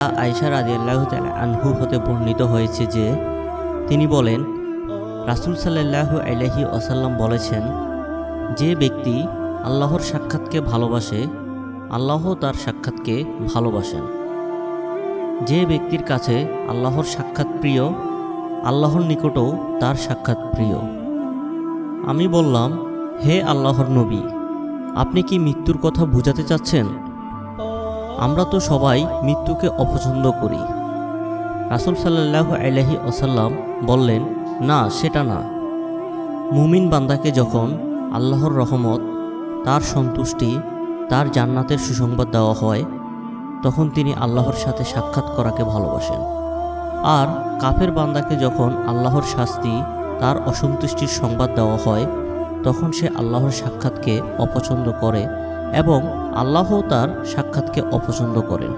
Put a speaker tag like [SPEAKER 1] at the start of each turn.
[SPEAKER 1] আয়েশা রাদিয়াল্লাহু তাআলা আনহু হতে বর্ণিত হয়েছে যে তিনি বলেন, রাসূল সাল্লাল্লাহু আলাইহি ওয়াসাল্লাম বলেছেন, যে ব্যক্তি আল্লাহর সাক্ষাৎকে ভালোবাসে আল্লাহ তার সাক্ষাৎকে ভালোবাসেন। যে ব্যক্তির কাছে আল্লাহর সাক্ষাৎ প্রিয় আল্লাহর নিকটও তার সাক্ষাৎ প্রিয়। আমি বললাম, হে আল্লাহর নবী, আপনি কি মৃত্যুর কথা বোঝাতে চাচ্ছেন? আমরা তো সবাই মৃত্যুকে অপছন্দ করি। রাসূল সাল্লাল্লাহু আলাইহি ওয়াসাল্লাম বললেন, না, সেটা না। মুমিন বান্দাকে যখন আল্লাহর রহমত, তার সন্তুষ্টি, তার জান্নাতের সুসংবাদ দেওয়া হয়, তখন তিনি আল্লাহর সাথে সাক্ষাৎ করাকে ভালোবাসেন। আর কাফের বান্দাকে যখন আল্লাহর শাস্তি, তার অসন্তুষ্টির সংবাদ দেওয়া হয়, তখন সে আল্লাহর সাক্ষাৎকে অপছন্দ করে এবং আল্লাহও তার সাক্ষাৎকে অপছন্দ করেন।